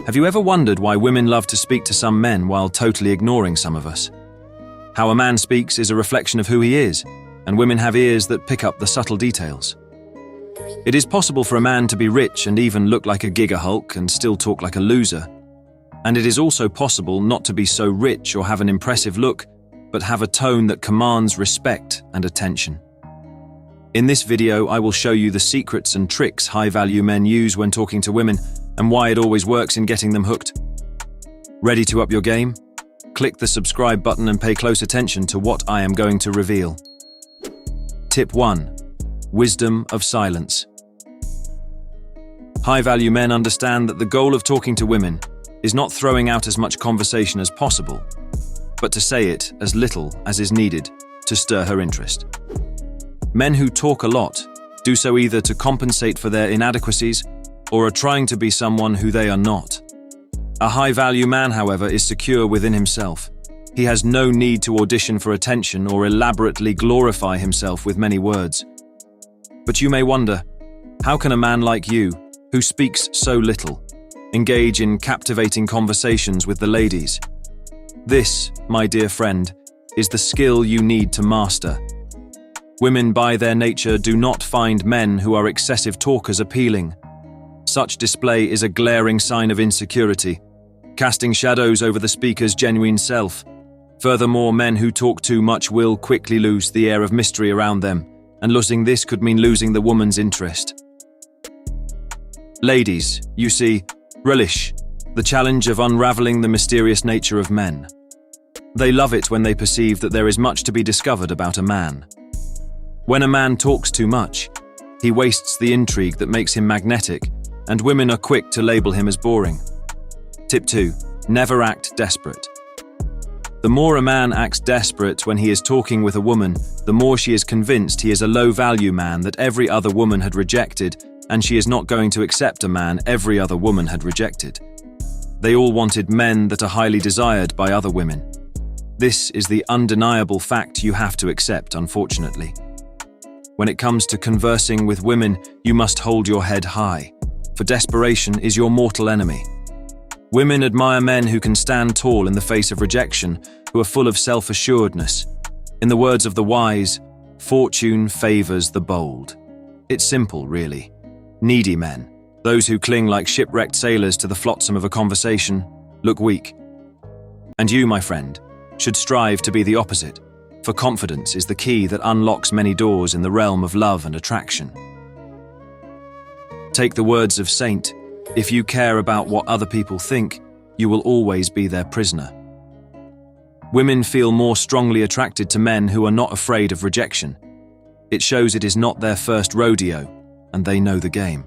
Have you ever wondered why women love to speak to some men while totally ignoring some of us? How a man speaks is a reflection of who he is, and women have ears that pick up the subtle details. It is possible for a man to be rich and even look like a Giga Hulk and still talk like a loser. And it is also possible not to be so rich or have an impressive look, but have a tone that commands respect and attention. In this video, I will show you the secrets and tricks high-value men use when talking to women and why it always works in getting them hooked. Ready to up your game? Click the subscribe button and pay close attention to what I am going to reveal. Tip 1. Wisdom of silence. High-value men understand that the goal of talking to women is not throwing out as much conversation as possible, but to say it as little as is needed to stir her interest. Men who talk a lot do so either to compensate for their inadequacies or are trying to be someone who they are not. A high-value man, however, is secure within himself. He has no need to audition for attention or elaborately glorify himself with many words. But you may wonder, how can a man like you, who speaks so little, engage in captivating conversations with the ladies? This, my dear friend, is the skill you need to master. Women by their nature do not find men who are excessive talkers appealing. Such display is a glaring sign of insecurity, casting shadows over the speaker's genuine self. Furthermore, men who talk too much will quickly lose the air of mystery around them, and losing this could mean losing the woman's interest. Ladies, you see, relish the challenge of unraveling the mysterious nature of men. They love it when they perceive that there is much to be discovered about a man. When a man talks too much, he wastes the intrigue that makes him magnetic, and women are quick to label him as boring. Tip 2. Never act desperate. The more a man acts desperate when he is talking with a woman, the more she is convinced he is a low-value man that every other woman had rejected, and she is not going to accept a man every other woman had rejected. They all wanted men that are highly desired by other women. This is the undeniable fact you have to accept, unfortunately. When it comes to conversing with women, you must hold your head high, for desperation is your mortal enemy. Women admire men who can stand tall in the face of rejection, who are full of self-assuredness. In the words of the wise, fortune favors the bold. It's simple, really. Needy men, those who cling like shipwrecked sailors to the flotsam of a conversation, look weak. And you, my friend, should strive to be the opposite, for confidence is the key that unlocks many doors in the realm of love and attraction. Take the words of Saint, if you care about what other people think, you will always be their prisoner. Women feel more strongly attracted to men who are not afraid of rejection. It shows it is not their first rodeo, and they know the game.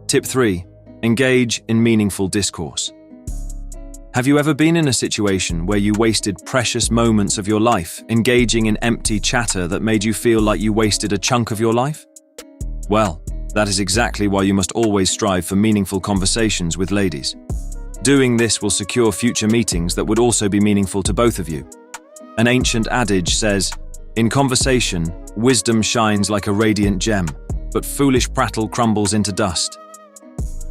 Tip 3. Engage in meaningful discourse. Have you ever been in a situation where you wasted precious moments of your life engaging in empty chatter that made you feel like you wasted a chunk of your life? Well, that is exactly why you must always strive for meaningful conversations with ladies. Doing this will secure future meetings that would also be meaningful to both of you. An ancient adage says, "In conversation, wisdom shines like a radiant gem, but foolish prattle crumbles into dust."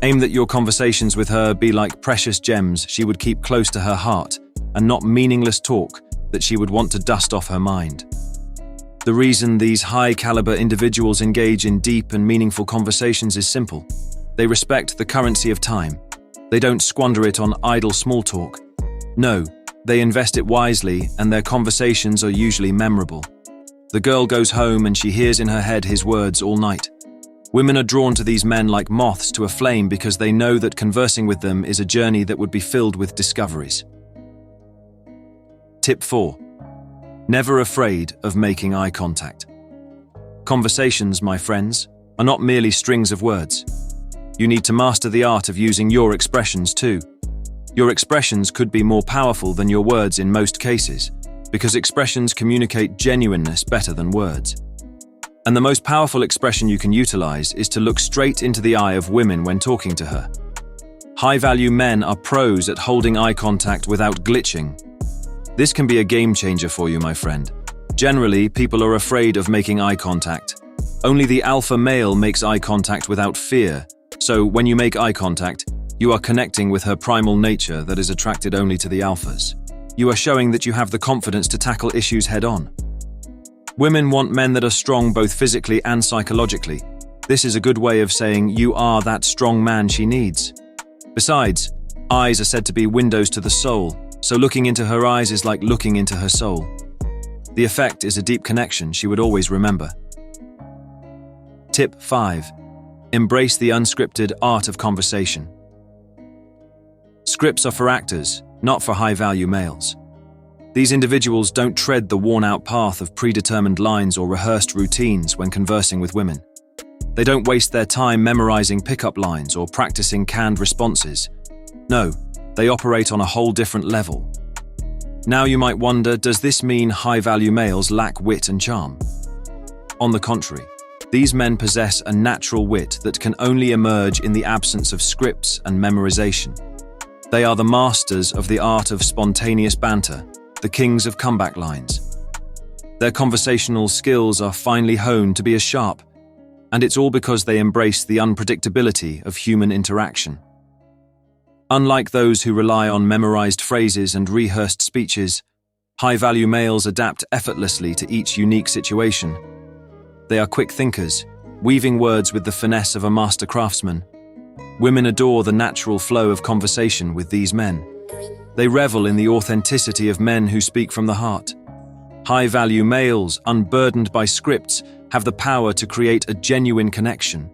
Aim that your conversations with her be like precious gems she would keep close to her heart, and not meaningless talk that she would want to dust off her mind. The reason these high-caliber individuals engage in deep and meaningful conversations is simple. They respect the currency of time. They don't squander it on idle small talk. No, they invest it wisely, and their conversations are usually memorable. The girl goes home and she hears in her head his words all night. Women are drawn to these men like moths to a flame because they know that conversing with them is a journey that would be filled with discoveries. Tip 4. Never afraid of making eye contact. Conversations, my friends, are not merely strings of words. You need to master the art of using your expressions too. Your expressions could be more powerful than your words in most cases, because expressions communicate genuineness better than words. And the most powerful expression you can utilize is to look straight into the eye of women when talking to her. High-value men are pros at holding eye contact without glitching. This can be a game changer for you, my friend. Generally, people are afraid of making eye contact. Only the alpha male makes eye contact without fear. So when you make eye contact, You are connecting with her primal nature that is attracted only to the alphas. You are showing that you have the confidence to tackle issues head-on. Women want men that are strong both physically and psychologically. This is a good way of saying you are that strong man she needs. Besides, eyes are said to be windows to the soul, so looking into her eyes is like looking into her soul. The effect is a deep connection she would always remember. Tip 5. Embrace the unscripted art of conversation. Scripts are for actors, not for high-value males. These individuals don't tread the worn-out path of predetermined lines or rehearsed routines when conversing with women. They don't waste their time memorizing pickup lines or practicing canned responses. No, they operate on a whole different level. Now you might wonder, does this mean high-value males lack wit and charm? On the contrary, these men possess a natural wit that can only emerge in the absence of scripts and memorization. They are the masters of the art of spontaneous banter, the kings of comeback lines. Their conversational skills are finely honed to be as sharp, and it's all because they embrace the unpredictability of human interaction. Unlike those who rely on memorized phrases and rehearsed speeches, high-value males adapt effortlessly to each unique situation. They are quick thinkers, weaving words with the finesse of a master craftsman. Women adore the natural flow of conversation with these men. They revel in the authenticity of men who speak from the heart. High-value males, unburdened by scripts, have the power to create a genuine connection.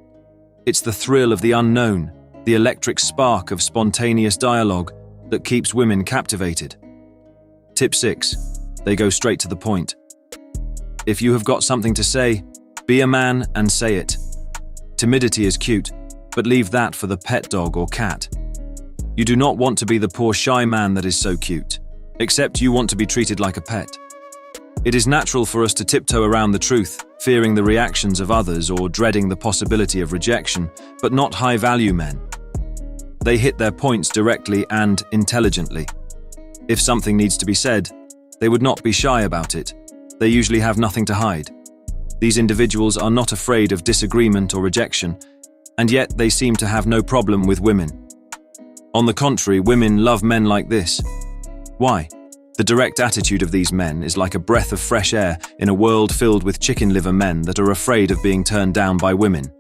It's the thrill of the unknown, the electric spark of spontaneous dialogue that keeps women captivated. Tip 6. They go straight to the point. If you have got something to say, be a man and say it. Timidity is cute, but leave that for the pet dog or cat. You do not want to be the poor shy man that is so cute, except you want to be treated like a pet. It is natural for us to tiptoe around the truth, fearing the reactions of others or dreading the possibility of rejection, but not high-value men. They hit their points directly and intelligently. If something needs to be said, they would not be shy about it. They usually have nothing to hide. These individuals are not afraid of disagreement or rejection, and yet they seem to have no problem with women. On the contrary, women love men like this. Why? The direct attitude of these men is like a breath of fresh air in a world filled with chicken liver men that are afraid of being turned down by women.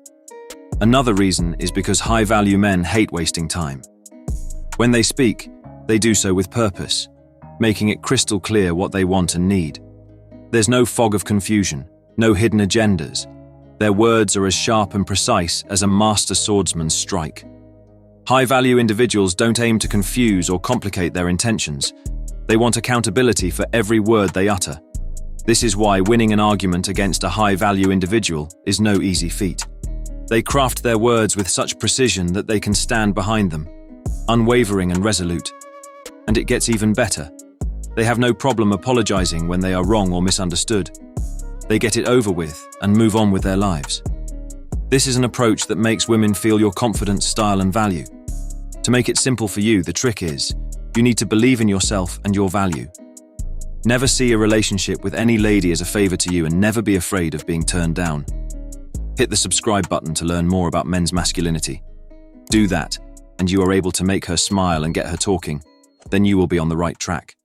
Another reason is because high-value men hate wasting time. When they speak, they do so with purpose, making it crystal clear what they want and need. There's no fog of confusion, no hidden agendas. Their words are as sharp and precise as a master swordsman's strike. High-value individuals don't aim to confuse or complicate their intentions. They want accountability for every word they utter. This is why winning an argument against a high-value individual is no easy feat. They craft their words with such precision that they can stand behind them, unwavering and resolute. And it gets even better. They have no problem apologizing when they are wrong or misunderstood. They get it over with and move on with their lives. This is an approach that makes women feel your confidence, style, and value. To make it simple for you, the trick is, you need to believe in yourself and your value. Never see a relationship with any lady as a favor to you and never be afraid of being turned down. Hit the subscribe button to learn more about men's masculinity. Do that, and you are able to make her smile and get her talking. Then you will be on the right track.